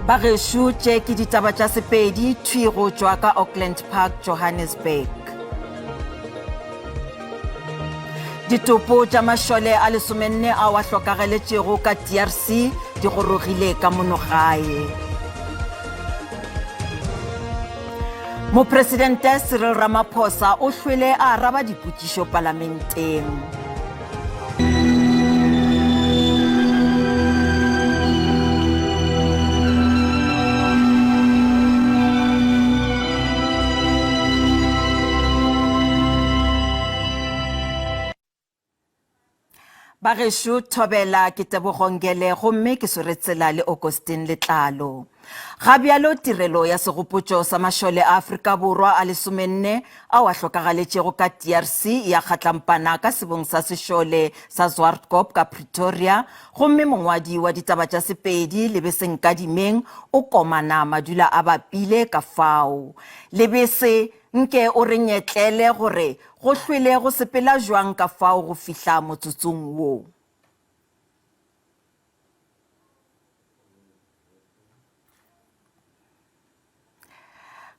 Bageshu tše ke ditaba tša Sepedi go tšwa ka Auckland Park, Johannesburg. Ditopo tša mašole a lesomenne a wa hlokageletšego ka DRC di gorogile ka monogae. Mopresidente Cyril Ramaphosa o hlwele a araba dipotšišo parlamenteng. Bageshu thobela ke tebogongele gomme ke soretsela le Augustine Letlalo. Gabialo tirelo ya segopotšo sa mašole a Afrika Borwa a lesomenne a wa hlokageletšego ka DRC ya kgatlampana ka sebong sa sešole sa Zwartkop ka Pretoria, gomme mongwadi wa ditaba tša Sepedi Lebeseng Kadimeng o komana madula a bapile ka fao. Lebese nke o re nyetlele gore go hlwele go sepela jwang ka fao go fihla motsotsong wo.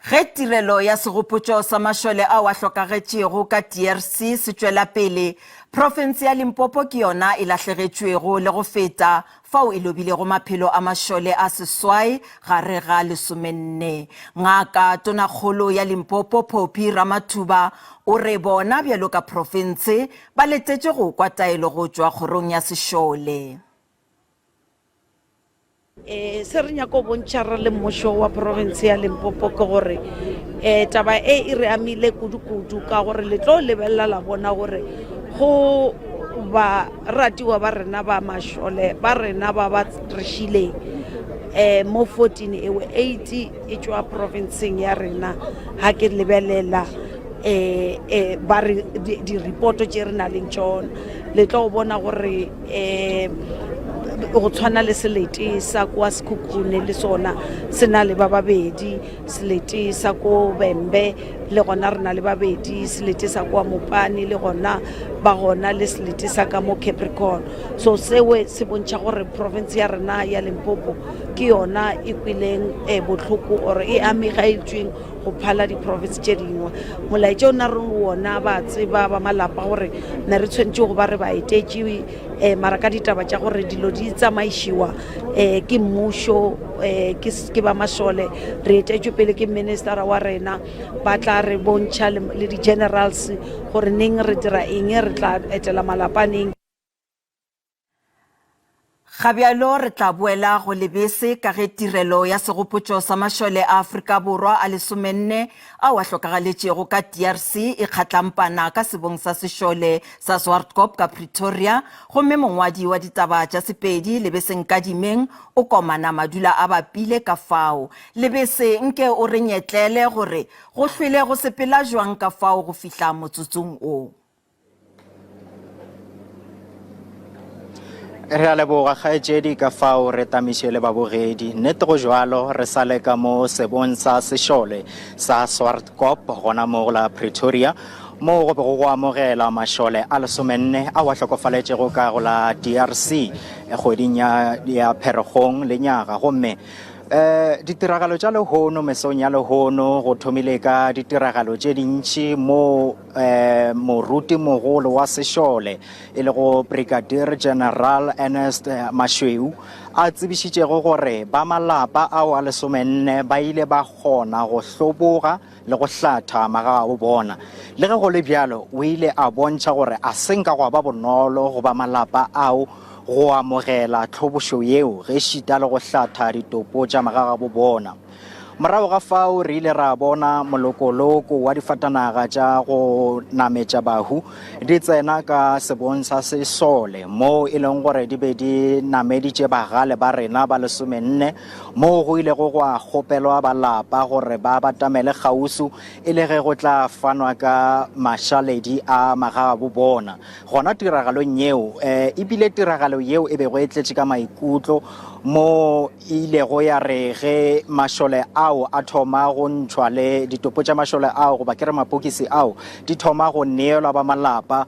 Ge tirelo ya segopotšo sa mašole a wa hlokagetšego ka DRC se tšwela pele, province ya Limpopo ke yona e lahlegetšwego le go feta fao e lobilego maphelo a mašole a seswai gare ga lesomenne. Ngaka tonakgolo ya Limpopo Phophi Ramathuba o re bona bjalo ka province ba letetše go kwa taelo go tšwa kgorong ya sešole. Se re nyako bontšha re le mmušo wa province ya Limpopo ke gore taba e re amile kudu-kudu ka gore le tlo lebelela la bona gore go ba ratiwa ba rena ba mašole ba rena ba ba rešileng mo 14 ewe 80 e tšwa provinceng ya rena ha ke lebelela ba re di-reporto tše re na leng tšona le tlo bona gore go tshwana le selete sa kwa Sekhukhune le sona se na le ba babedi, selete sa ko Bembe le gona re na le babedi, selete sa kwa Mopane le gona ba gona le selete sa ka mo Capricorn. So sewe se bontšha gore province ya rena ya Limpopo ke yona e kwileng botlhoko or e amigaetšweng go phala di-province tše dingwe. Molaetše o na re wona ba tseba ba malapa gore ne re tshwentše go ba re ba etetše mara ka ditaba tša gore dilo di tsamaišiwa ke mmušo ke ba mašole re etetšwe pele ke ministera wa rena ba tla re bontšha le di-generals gore neng re dira eng re tla etela malapaneng. Gabialo re tla boela go lebese ka ge tirelo ya segopotšo sa mašole a Afrika Borwa a lesomenne a wa hlokageletšego ka DRC e kgatlampana ka sebong sa sešole sa Zwartkop ka Pretoria, gomme mongwadi wa ditaba tša Sepedi Lebeseng Kadimeng o komana madula a bapile ka fao. Lebese nke o re nyetlele gore go hlwele go sepela jwang ka fao go fihla motsotsong o. Re a leboga kgaetšedi ka fao re tamišele babogedi. Nnete go jwalo re sa le ka mo sebong sa sešole sa Zwartkop gona mo la Pretoria mo go bego go amogela mašole a lesomenne a wa hlokofaletšego ka go la DRC kgweding ya Pherekgong le nyaga, gomme ditiragalo tša lehono mesong ya lehono go thomile ka ditiragalo tše dintši mo moruti mogolo wa sešole e le go Brigadier General Ernest Mashweu a tsebišitšego gore ba malapa ao a lesomenne ba ile ba kgona go hloboga le go hlatha maga a bo bona. Le ge go le bjalo o ile a bontšha gore a senka go ba bonolo go ba malapa ao go amogela tlhobošo yeo ge šita le go hlatha ditopo tša maga a bo bona. Morago ga fao re ile ra bona molokoloko wa difatanaga tša go nametša bahu di tsena ka sebong sa sesole mo e leng gore di be di nameditše bagale ba rena ba lesomenne, mo go ile go a kgopelwa balapa gore ba batamele kgausu e le ge go tla fanwa ka mašaledi a maga a bo bona. Gona tiragalong yeo ebile tiragalo yeo e bego e tletše ka maikutlo mo ile go ya re ge mašole ao a thoma go ntšhwa le ditopo tša mašole ao goba ke re mapokisi ao di thoma go neelwa ba malapa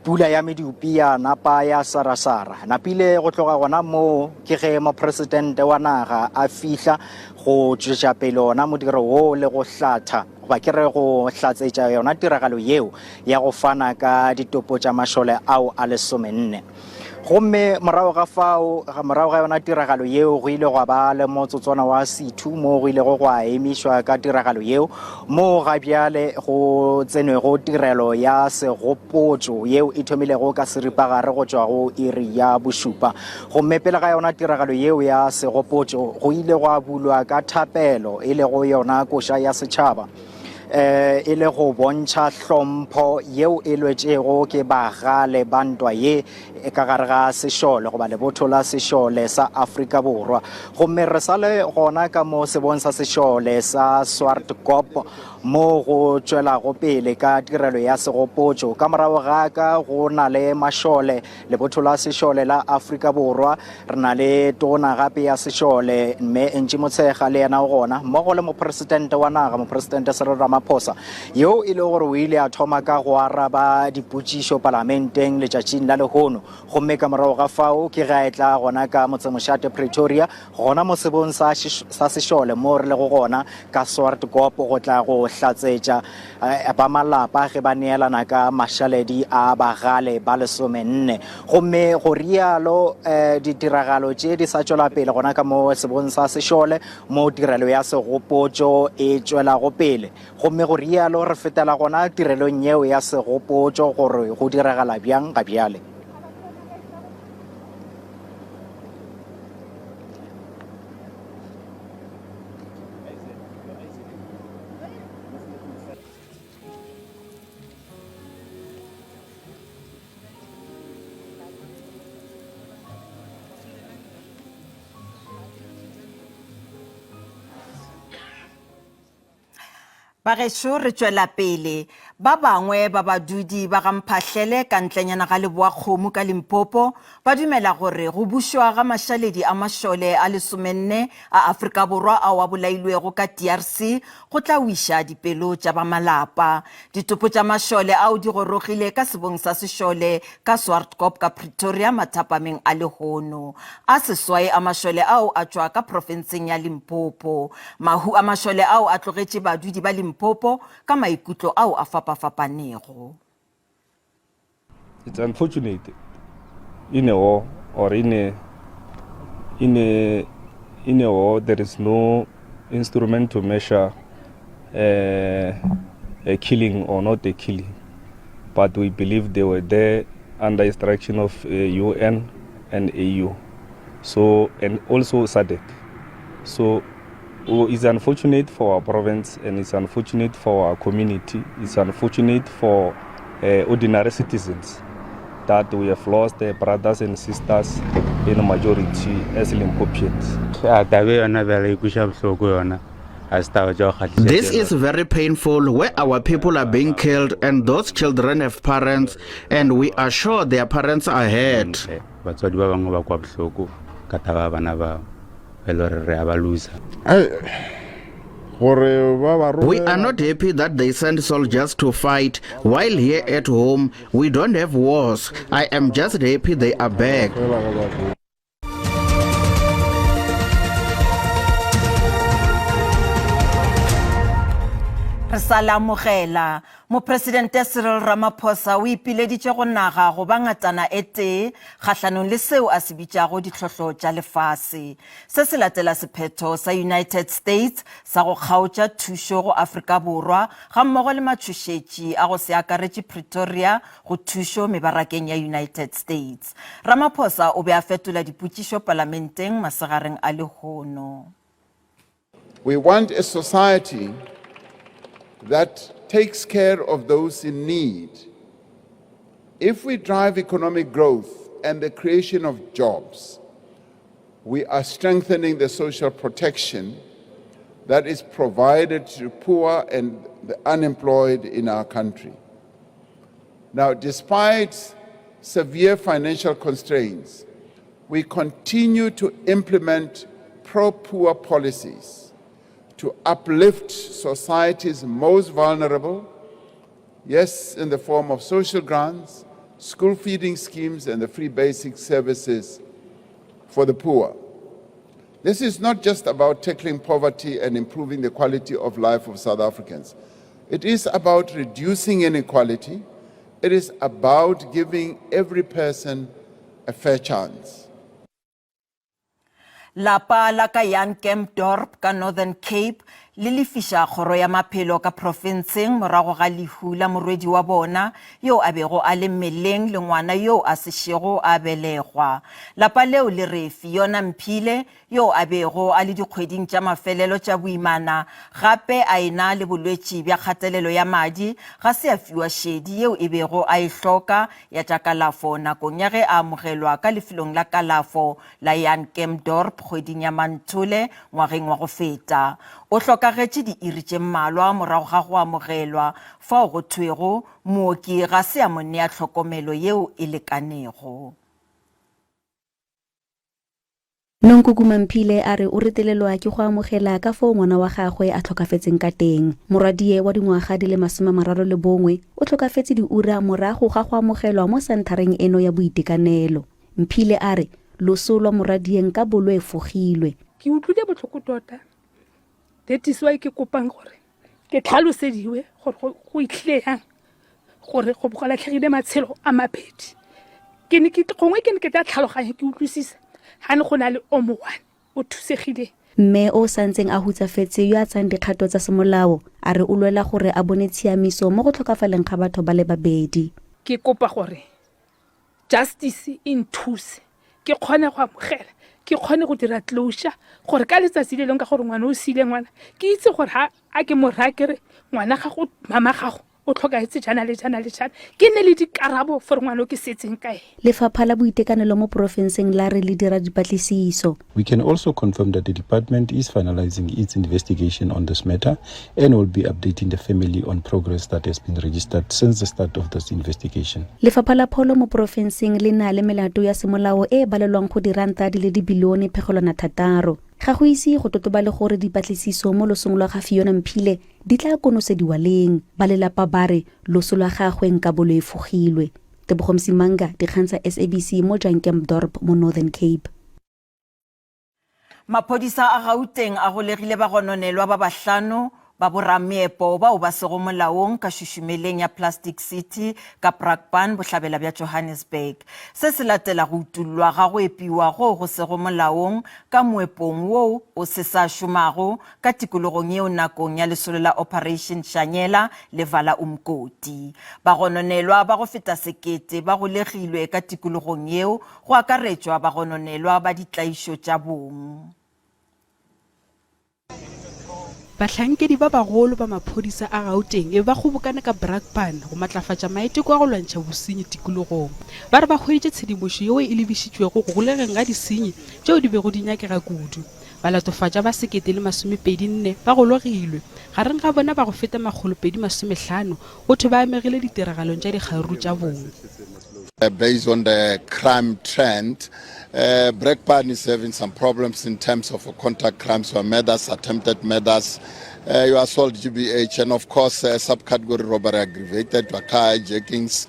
pula ya medupi ya napa ya sarasara napile go tloga gona mo ke ge mopresidente wa naga a fihla go tšwetša pele ona modiro wo le go hlatha ba ke re go hlatsetša yona tiragalo yeo ya go fana ka ditopo tša mašole ao a 14 gomme morago ga yona tiragalo yeo go ile go ba le motsotswana wa C2 mo go ile go a emišwa ka tiragalo yeo mo ga bjale go tsenwego tirelo ya segopotšo yeo e thomilego ka seripagare go tšwa go iri ya bošupa gomme pele ga yona tiragalo yeo ya segopotšo go ile go a bulwa ka thapelo e le go yona koša ya setšhaba e le go bontšha hlompho yeo e lwetšego ke bagale ba ntwa ye ka gare ga sešole goba lebotho la sešole sa Afrika Borwa gomme re sa le gona ka mo sebong sa sešole sa Swartkop mo go tšwelago pele ka tirelo ya segopotšo ka morago ga ka go na le mašole lebotho la sešole la Afrika Borwa re na le tona gape ya sešole mme Ntši Motshekga le yena gona mmogo le mopresidente wa naga mopresidente Cyril Ramaphosa yo e le gore o ile a thoma ka go araba dipotšišo parlamenteng letšatšing la lehono gomme ka morago ga fao ke ga e tla gona ka motsemošate Pretoria gona mo sebong sa sešole mo re le go gona ka Swartkop go tla go hlatsetša ba malapa ge ba neelana ka mašaledi a bagale ba 14 gomme go rialo ditiragalo tše di sa tšwela pele gona ka mo sebong sa sešole mo tirelo ya segopotšo e tšwelago pele gomme go rialo re fetela gona tirelong yeo ya segopotšo gore go diragala bjang ga bjale. Bagešo re tšwela pele ba bangwe ba badudi ba ga Mphahlele ka ntlenyana ga Leboakgomo ka Limpopo ba dumela gore go bušwa ga mašaledi a mašole a 14 a Afrika Borwa ao a bolailwego ka DRC go tla wiša dipelo tša ba malapa ditopo tša mašole ao di gorogile ka sebong sa sešole ka Swartkop ka Pretoria mathapameng a lehono a seswai a mašole ao a tšwa ka profenseng ya Limpopo mahu a mašole ao a tlogetše badudi ba Limpopo ka maikutlo ao a fapafapanego. It's unfortunate in a war or in a war there is no instrument to measure a killing or not a killing, but we believe they were there under instruction of UN and AU, so and also SADC. So it's unfortunate for our province and it's unfortunate for our community. It's unfortunate for ordinary citizens that we have lost their brothers and sisters in a majority as Limpopians. This is very painful where our people are being killed and those children have parents and we are sure their parents are hurt. We are not happy that they send soldiers to fight, while here at home we don't have wars. I am just happy they are back. Re sa lamogela mopresidente Cyril Ramaphosa o ipileditše go naga go ba ngatana e tee kgatlhanong le seo a se bitšago ditlhohlo tša lefase se se latela sephetho sa United States sa go kgaotša thušo go Afrika Borwa ga mmogo le matšhošetši a go se akaretše Pretoria go thušo mebarakeng ya United States. Ramaphosa o be a fetola dipotšišo parlamenteng masegareng a lehono. We want a society that takes care of those in need. If we drive economic growth and the creation of jobs, we are strengthening the social protection that is provided to poor and the unemployed in our country. Now, despite severe financial constraints, we continue to implement pro-poor policies to uplift society's most vulnerable, yes, in the form of social grants, school feeding schemes, and the free basic services for the poor. This is not just about tackling poverty and improving the quality of life of South Africans. It is about reducing inequality. It is about giving every person a fair chance. Lapa la ka Jan Kempdorp ka Northern Cape le lefisha kgoro ya maphelo ka provinceng morago ga lehu la morwedi wa bona yo a bego a le mmeleng le ngwana yo a sešego a belegwa. Lapa leo le re Fiona Mphile yo a bego a le dikgweding tša mafelelo tša boimana gape a ena le bolwetši bja kgatelelo ya madi ga se a fiwa šedi yeo e bego a e hloka ya tša kalafo nakong ya ge a amogelwa ka lefelong la kalafo la Jan Kempdorp kgweding ya Manthole ngwageng wa go feta. O hlokagetše diiri tše mmalwa morago ga go amogelwa fao go thwego mooki ga se a mo nea tlhokomelo yeo e lekanego. Nonkukuma Mphile a re o retelelwa ke go amogela ka fao ngwana wa gagwe a tlhokafetseng ka teng. Moradie wa dingwaga di le 31 o tlhokafetse diura morago ga go amogelwa mo senthareng eno ya boitekanelo. Mphile a re loso lwa moradieng ka bolo e fogilwe. Ke utlwile botlhoko tota. That is why ke kopang gore ke tlhalosediwe gore go itlile yang gore go bogala tlhagile matshelo a mapedi. Ke ne ke gongwe ke ne ke tla tlhaloganya ke utlwisisa ha ne go na le o moane o thusegile. Mme o santseng a hutsafetse yo a tsang dikgato tsa semolao a re o lwela gore a bone tshiamiso mo go tlhokafaleng ga batho ba le babedi. Ke kopa gore justice in thuse ke kgone go amogela ke kgone go dira closure gore ka letsatsi le leng ka gore ngwana o sile ngwana ke itse gore ha a ke morakere ngwana ga go mama gago o tlhokaetse jana le jana le jana ke ne le dikarabo for ngwana o ke setseng kae. Lefapha la boitekanelo mo provinceng la re le dira dipatlisiso. We can also confirm that the department is finalizing its investigation on this matter and will be updating the family on progress that has been registered since the start of this investigation. Lefapha la pholo mo provinceng le na le melato ya semolao e balelwang go diranta di le dibilione pegolwana 6. Ga go ise go totobale gore dipatlisiso mo losong lwa ga Fiona Mphile di tla konosediwa leng. Balelapa ba re loso lwa gagwe nka bolo e fogilwe. Tebogo Msimanga, dikgang tsa SABC mo Jan Kempdorp mo Northern Cape. Maphodisa a Gauteng a golegile bagononelwa ba bahlano ba borameepo bao ba sego molaong ka šušumeleng ya Plastic City ka Brakpan bohlabela bja Johannesburg. Se se latela go utullwa ga go epiwa go sego molaong ka moepong woo o se sa šomago ka tikologong yeo nakong ya lesolo la Operation Shanyela le Vala Umgodi. Bagononelwa ba go feta sekete ba golegilwe ka tikologong yeo go akaretšwa bagononelwa ba ditlaišo tša bong. Bahlankedi ba bagolo ba maphodisa a Gauteng ba kgobokane ka Brakpan go matlafatša maiteko a go lwantšha bosenyi tikologong. Ba re ba hweditše tshedimošo yeo e lebišitšwego go golegeng ga disenyi tšeo di bego di nyakega kudu. Balatofatša ba 2024 ba gologilwe gareng ga bona ba go feta 250 go thwe ba amegile ditiragalong tša dikgaru tša bong. Based on the crime trend, Brakpan is having some problems in terms of contact crimes or murders, attempted murders, your assault, GBH, and of course subcategory robbery aggravated, car hijackings,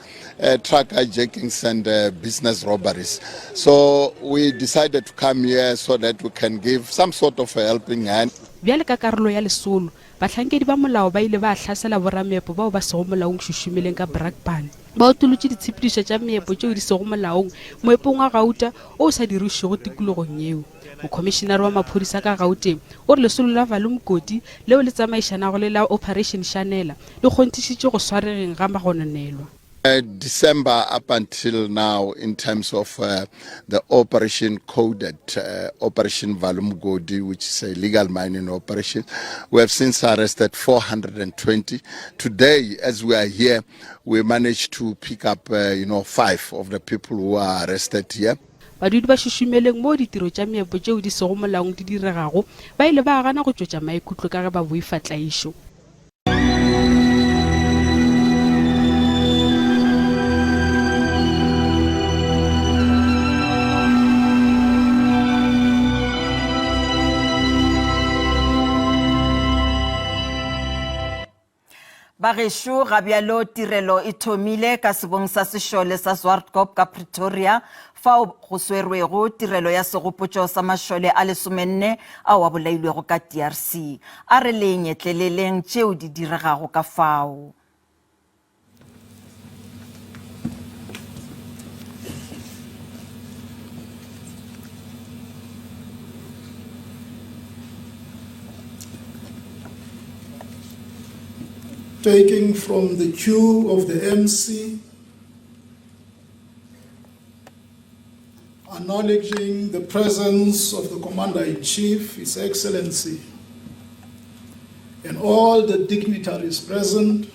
truck hijackings, and business robberies. So we decided to come here so that we can give some sort of a helping hand. Bjale ka karolo ya lesolo, bahlankedi ba molao ba ile ba hlasela borameepo bao ba sego molaong šušumeleng ka Brakpan. Ba utulutše ditshepedišo tša meepo tšeo di sego molaong moepong wa Gauta o sa dirišego tikologong yeo. Mokomišenare wa maphodisa ka Gauteng o re lesolo la Vala Umgodi leo le tsamaišanago le la Operation Shanyela le kgontišitše go swaregeng ga magononelwa. December up until now, in terms of the operation coded, Operation Vala Umgodi, which is a legal mining operation, we have since arrested 420. Today, as we are here, we managed to pick up, 5 of the people who are arrested here. Badudi ba šušumeleng mo ditiro tša meepo tšeo di sego molaong di diregago ba ile ba gana go tšwetša maikutlo ka ge ba boifa tlaišo. Bagesho ga bjalo tirelo e thomile ka sebong sa sešole sa Swartkop ka Pretoria fao go swerwego tirelo ya segopotšo sa mašole a 14 ao a bolailwego ka DRC a re le nyetleleleng tšeo di diregago ka fao. Taking from the cue of the MC, acknowledging the presence of the Commander-in-Chief, His Excellency, and all the dignitaries present,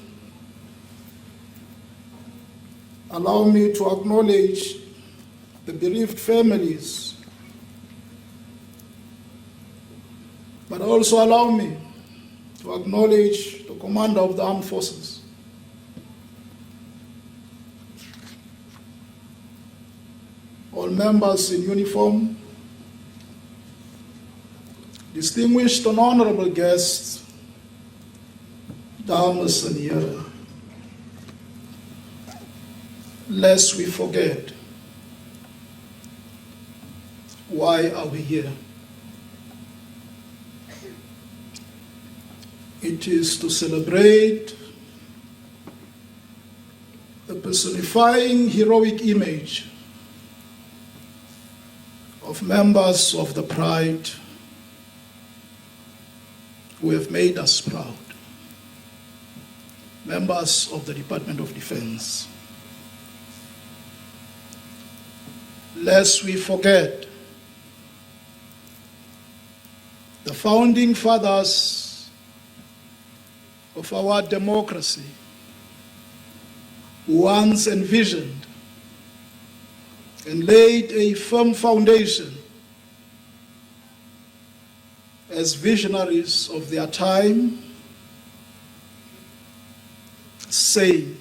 allow me to acknowledge the bereaved families, but also allow me to acknowledge the Commander of the Armed Forces. All members in uniform, distinguished and honorable guests, dames and heren, lest we forget, why are we here? It is to celebrate the personifying heroic image of members of the Pride who have made us proud, members of the Department of Defense. Lest we forget, the founding fathers of our democracy once envisioned and laid a firm foundation as visionaries of their time, saying,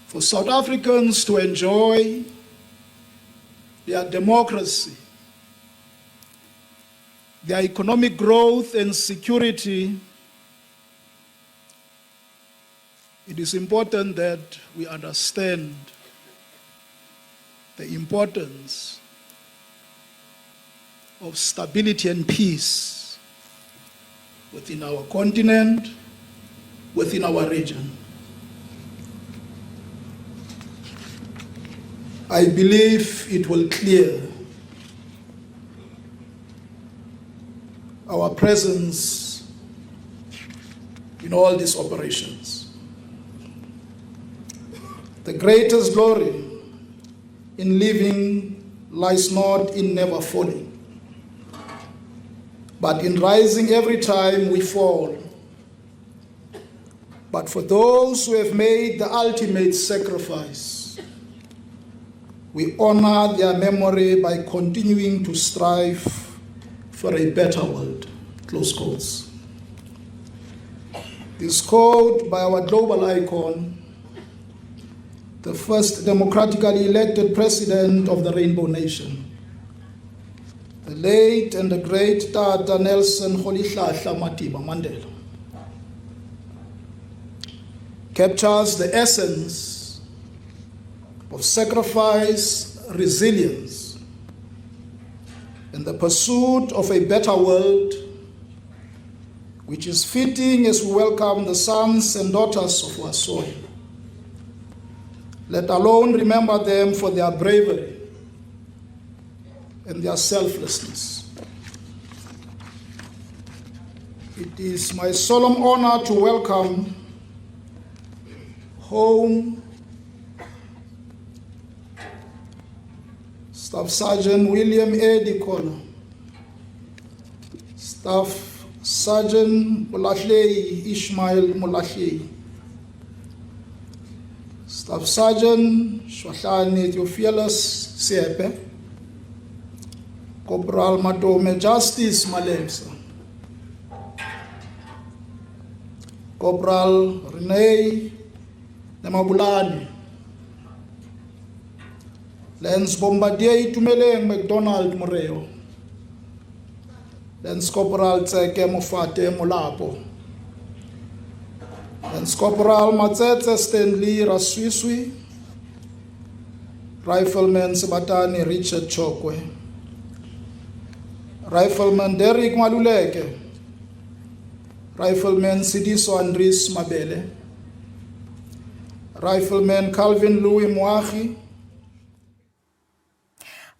for South Africans to enjoy their democracy, their economic growth and security, it is important that we understand the importance of stability and peace within our continent, within our region. I believe it will clear our presence in all these operations. The greatest glory in living lies not in never falling, but in rising every time we fall. But for those who have made the ultimate sacrifice, we honor their memory by continuing to strive for a better world, close quotes. This quote by our global icon, the first democratically elected president of the Rainbow Nation, the late and the great Tata Nelson Rolihlahla Madiba Mandela, captures the essence of sacrifice, resilience, and the pursuit of a better world, which is fitting as we welcome the sons and daughters of our soil. Let alone remember them for their bravery and their selflessness. It is my solemn honor to welcome home Staff Sergeant William A. Dikono, Staff Sergeant Mulahlei Ishmael Mulahlei, Staff Sergeant Shwahlane Theophilus Siepe, Corporal Matome Justice Malemsa, Corporal Renee Nemabulani, Lance Bombardier Tumeleng McDonald Moreo, Lance Corporal Tseke Mofate Molapo, Lance Corporal Matsetse Stanley Raswiswi, Rifleman Sebatani Richard Chokwe, Rifleman Derek Maluleke, Rifleman Sidiso Andris Mabele, Rifleman Calvin Louis Moahi.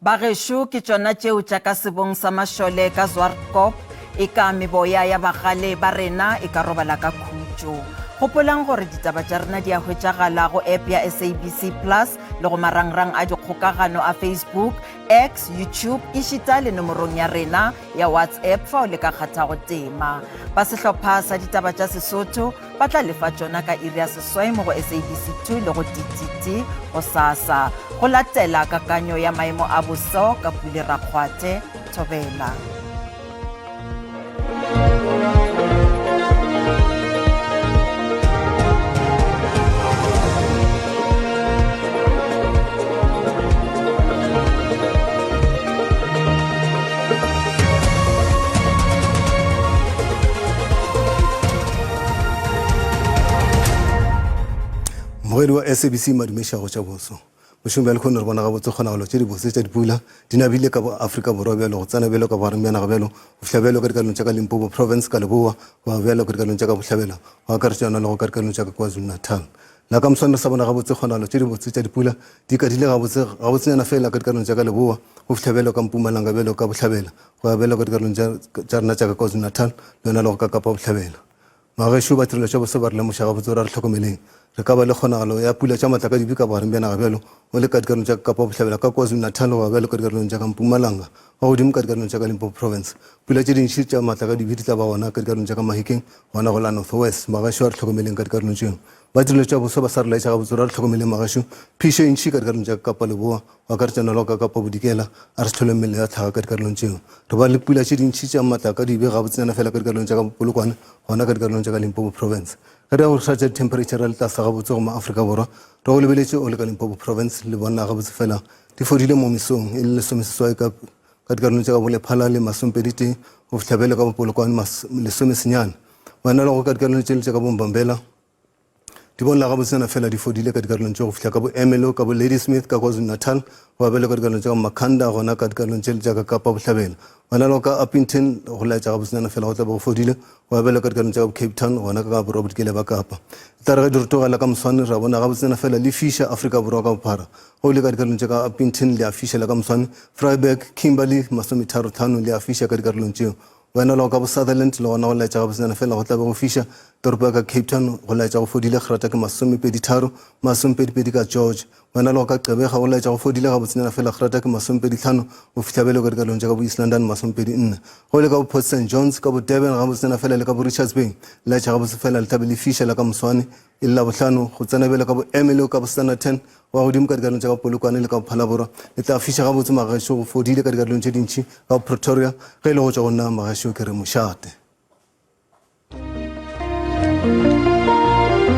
Bagesho ke tsona tšeo tša ka sebong sa mašole ka Zwartkop e ka meboya ya bagale ba rena e ka robala ka khutšo. Gopolang gore ditaba tša rena di a hwetšagala go app ya SABC Plus le go marangrang a dikgokagano a Facebook, X, YouTube, e šita le nomorong ya rena ya WhatsApp fa o le ka kgatha go tema. Ba sehlopha sa ditaba tša Sesotho ba tla lefa tšona ka iri ya seswai mo go SABC 2 le go DTT go SASA. Go latela kakanyo ya maemo a boso ka Pule Rakgwate Thobela. Mogedi wa SABC madumesha go tša boso mošomo le khone re bona ga botse kgonagalo tše di bose tša dipula di nabile ka Afrika Borwa bjalo go tsena bjalo ka baremyana ga bjalo go fitlha ka dikalong tša ka Limpopo province ka Leboa go bjalo ka dikalong tša ka Bohlabela go akaretšana le go ka dikalong tša ka KwaZulu-Natal la ka moswane sa bona ga botse kgonagalo tše di bose tša dipula di kadile ga botsenyana fela ka dikalong tša ka Leboa go fitlha bjalo ka Mpumalanga bjalo ka Bohlabela go bjalo ka dikalong tša rena tša ka KwaZulu-Natal le yona le go ka Kapa Bohlabela magesho ba tirelo tša bose ba re lemoša ga botse gore re tlhokomeleng re ka ba le kgonagalo ya pula tša matla ka dibe ka baremyana ga bjalo o le ka dikalong tša Kapa Bohlabela ka KwaZulu-Natal go bjalo ka dikalong tša ka Mpumalanga ga godimo ka dikalong tša ka Limpopo province pula tše dintši tša matla ka dibe di tla ba gona ka dikalong tša ka Mahikeng gona go la North West magesho a re tlhokomeleng ka dikalong tšeo ba tirelo tša boso ba sa re laetša ga botse gore a re tlhokomeleng magesho phišo e ntšhi ka dikalong tša ka Kapa Leboa go akaretšana le ka Kapa Bodikela a re se tlhole mmele ya tlhaga ka dikalong tšeo re ba le pula tše dintšhi tša matla ka dibe ga botsenyana fela ka dikalong tša ka Polokwane gona ka dikalong tša ka Limpopo province ka dia go tlhatša temperature le tlase ga botse go ma Afrika Borwa re go lebeletše o le ka Limpopo province le bona ga botse fela di fodile mo mesong e le lesomeseswai ka dikalong tša ka Bolephala le Masompedite go fitlha bjale ka Polokwane lesomesenyane wena le go ka dikalong tše le tša ka Bombambela di bonala ga botsena fela di fodile ka dikalong tše go fitlha ka bo Emelo ka bo Ladysmith ka KwaZulu-Natal go bjale ka dikalong tša ka Makhanda gona ka dikalong tše le tša ka Kapa Bohlabela wena le ka Upington go laetša ga botsena fela go tla go fodile go bjale ka dikalong tša ka Cape Town gona ka Robert Kele ba Kapa tla re ge di rotogela ka moswane ra bona ga botsena fela le fiša Afrika Borwa ka bophara go le ka dikalong tša ka Upington le a fišela ka moswane Vryburg Kimberley masometharotlhano le a fiša ka dikalong tšeo wena le ka bo Sutherland le gona go laetša ga botsena fela go tla be go fiša toropo ya ka Cape Town go laetša go fodile gerata ke 23 masomepedipedi ka George wena le go ka Qebega go laetša go fodile ga botsena fela gerata ke 25 go fitlha bjale ka dikalong tša ka bo East London 24 go le ka bo Port St John's ka bo Durban ga botsena fela le ka bo Richards Bay laetša ga botse fela le tlabe le fišela ka moswane e le la bohlano go tsena bjale ka bo Emelo ka bo Standerton wa godimo ka dikalong tša ka Polokwane le ka Phalaborwa le tla fiša ga botse magesho go fodile ka dikalong tše dintšhi ka Pretoria ge e le go tša go nna magesho ke re mošate